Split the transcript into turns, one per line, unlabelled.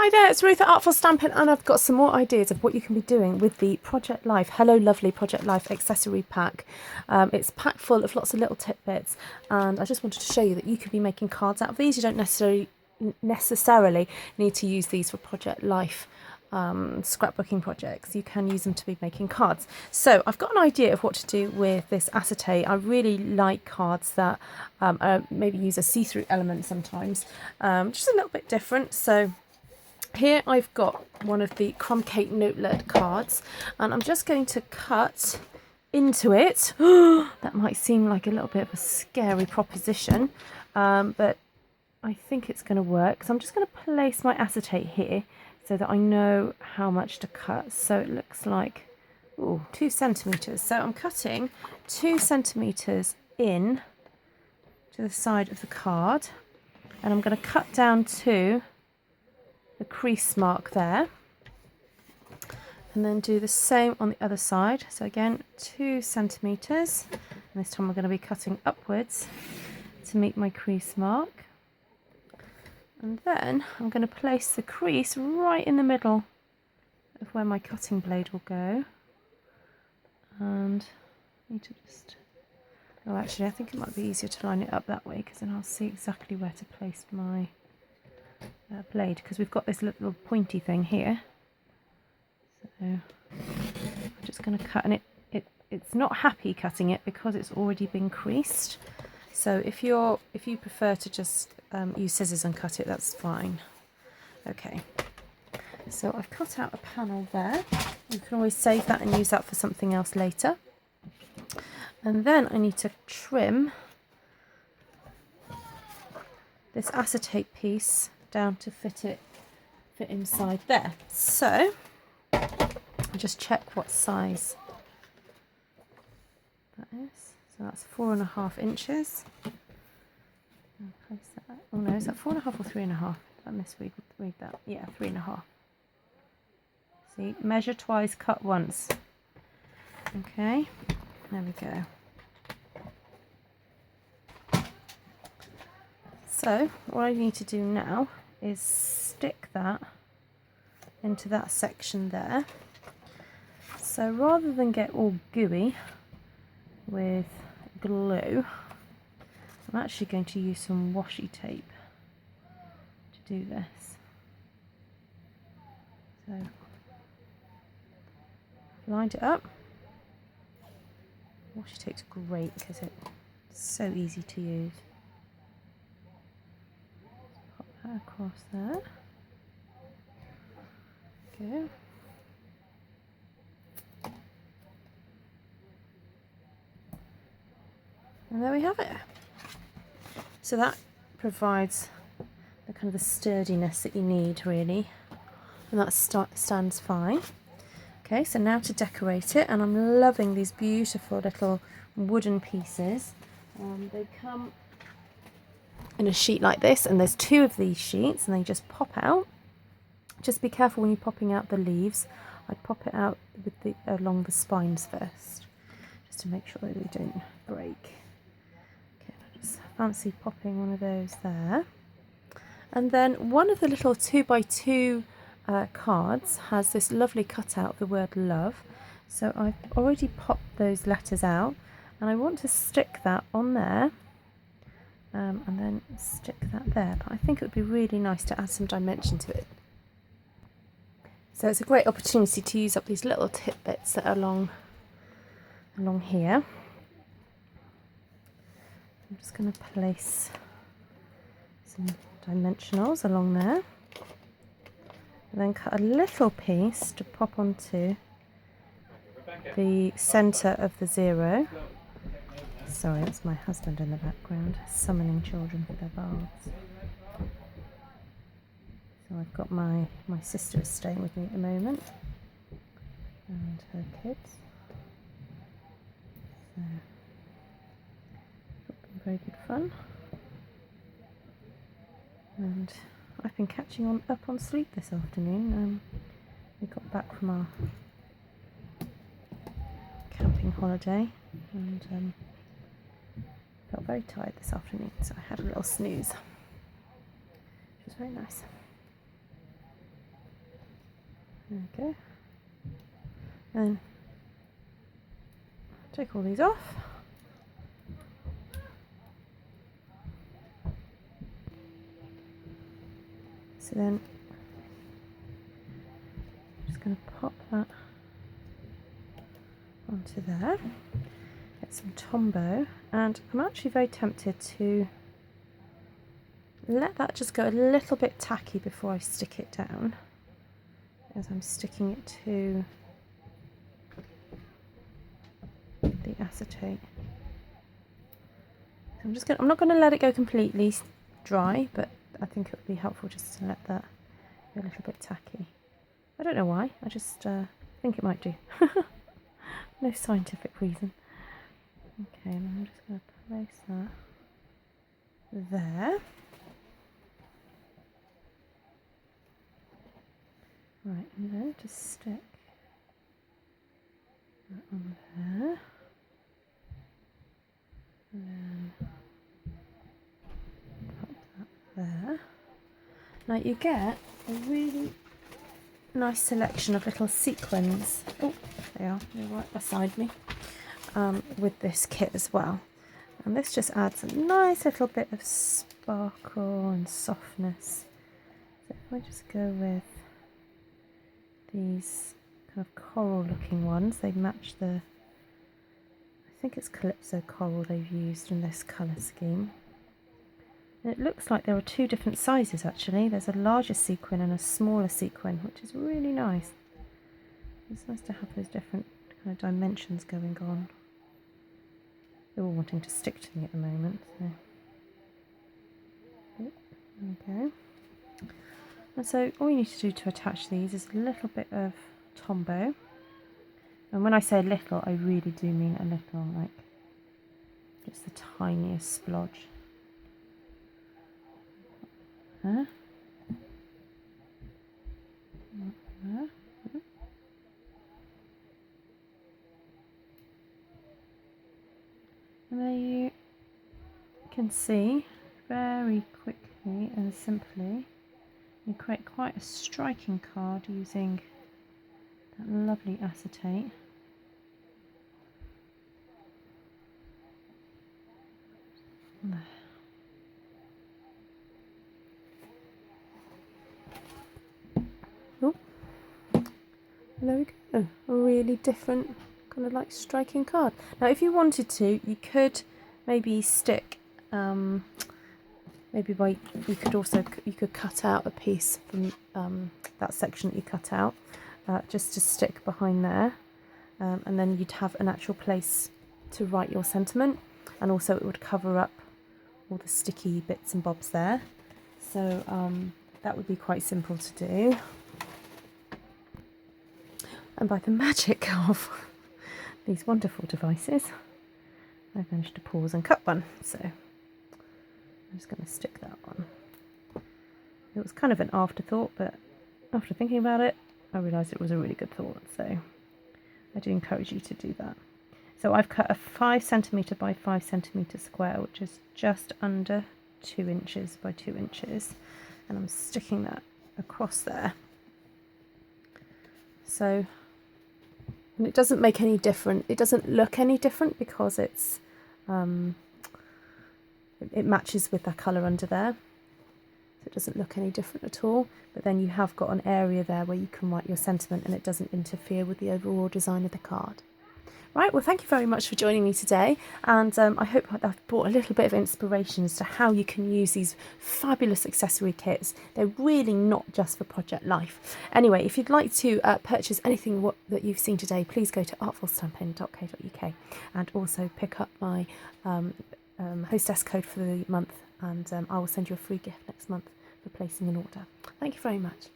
Hi there, it's Ruth at Artful Stampin', and I've got some more ideas of what you can be doing with the Project Life Hello Lovely Project Life accessory pack. It's packed full of lots of little tidbits, and I just wanted to show you that you could be making cards out of these. You don't necessarily need to use these for Project Life scrapbooking projects. You can use them to be making cards. So I've got an idea of what to do with this acetate. I really like cards that maybe use a see-through element sometimes, just a little bit different. So here I've got one of the crumb cake notelet cards, and I'm just going to cut into it. That might seem like a little bit of a scary proposition, but I think it's going to work. So I'm just going to place my acetate here so that I know how much to cut. So it looks like 2 centimeters. So I'm cutting 2 centimeters in to the side of the card, and I'm going to cut down to the crease mark there, and then do the same on the other side. So again, 2 centimeters, and this time we're going to be cutting upwards to meet my crease mark. And then I'm going to place the crease right in the middle of where my cutting blade will go. And I need to just, actually I think it might be easier to line it up that way, because then I'll see exactly where to place my blade, because we've got this little pointy thing here. So I'm just going to cut, and it's not happy cutting it because it's already been creased. So if you prefer to just use scissors and cut it, that's fine. Okay, so I've cut out a panel there. You can always save that and use that for something else later. And then I need to trim this acetate piece down to fit inside there. So I'll just check what size that is. So that's 4.5 inches. I'll place that. Oh no, is that 4.5 or 3.5? I misread that. Yeah, 3.5. See, measure twice, cut once. Okay, there we go. So what I need to do now is stick that into that section there. So rather than get all gooey with glue, I'm actually going to use some washi tape to do this. So I've lined it up. Washi tape's great because it's so easy to use. Pop that across there. Go. And there we have it. So that provides the kind of the sturdiness that you need, really, and that stands fine. Okay, so now to decorate it, and I'm loving these beautiful little wooden pieces. They come in a sheet like this, and there's 2 of these sheets, and they just pop out. Just be careful when you're popping out the leaves. I'd pop it out with along the spines first, just to make sure that they don't break. Okay, I just fancy popping one of those there. And then one of the little 2x2 cards has this lovely cutout of the word love. So I've already popped those letters out, and I want to stick that on there, and then stick that there. But I think it would be really nice to add some dimension to it. So it's a great opportunity to use up these little tidbits that are along here. I'm just going to place some dimensionals along there, and then cut a little piece to pop onto the centre of the 0. Sorry, that's my husband in the background summoning children for their baths. So I've got my sister is staying with me at the moment, and her kids. So it's been very good fun. And I've been catching up on sleep this afternoon. We got back from our camping holiday, and felt very tired this afternoon, so I had a little snooze, which was very nice. There we go. And take all these off. So then I'm just going to pop that onto there, get some Tombow, and I'm actually very tempted to let that just go a little bit tacky before I stick it down, as I'm sticking it to the acetate. So I'm not going to let it go completely dry, but I think it would be helpful just to let that go a little bit tacky. I don't know why, I just think it might do. No scientific reason. Okay, and I'm just going to place that there. Right, and then just stick that on there. And then pop that there. Now you get a really nice selection of little sequins. Oh, they are, they're right beside me, with this kit as well. And this just adds a nice little bit of sparkle and softness. So if I just go with these kind of coral looking ones, they match the, I think it's Calypso coral they've used in this colour scheme. And it looks like there are two different sizes actually. There's a larger sequin and a smaller sequin, which is really nice. It's nice to have those different kind of dimensions going on. They're all wanting to stick to me at the moment, so there we go. And so all you need to do to attach these is a little bit of Tombow. And when I say little, I really do mean a little, like just the tiniest splodge. There. There. And there you can see very quickly and simply you create quite a striking card using that lovely acetate. There. Oh, there we go. A really different kind of like striking card. Now if you wanted to, you could maybe stick maybe by you could cut out a piece from that section that you cut out, just to stick behind there, and then you'd have an actual place to write your sentiment, and also it would cover up all the sticky bits and bobs there. So that would be quite simple to do. And by the magic of these wonderful devices, I've managed to pause and cut one. So I'm just going to stick that on. It was kind of an afterthought, but after thinking about it, I realised it was a really good thought. So I do encourage you to do that. So I've cut a 5 centimetre by 5 centimetre square, which is just under 2 inches by 2 inches. And I'm sticking that across there. So, and it doesn't make any different, it doesn't look any different because it's it matches with the colour under there, so it doesn't look any different at all. But then you have got an area there where you can write your sentiment and it doesn't interfere with the overall design of the card. Right, well thank you very much for joining me today, and I hope I've brought a little bit of inspiration as to how you can use these fabulous accessory kits. They're really not just for Project Life. Anyway, if you'd like to purchase anything that you've seen today, please go to artfulstampin.co.uk and also pick up my hostess code for the month, and I will send you a free gift next month for placing an order. Thank you very much.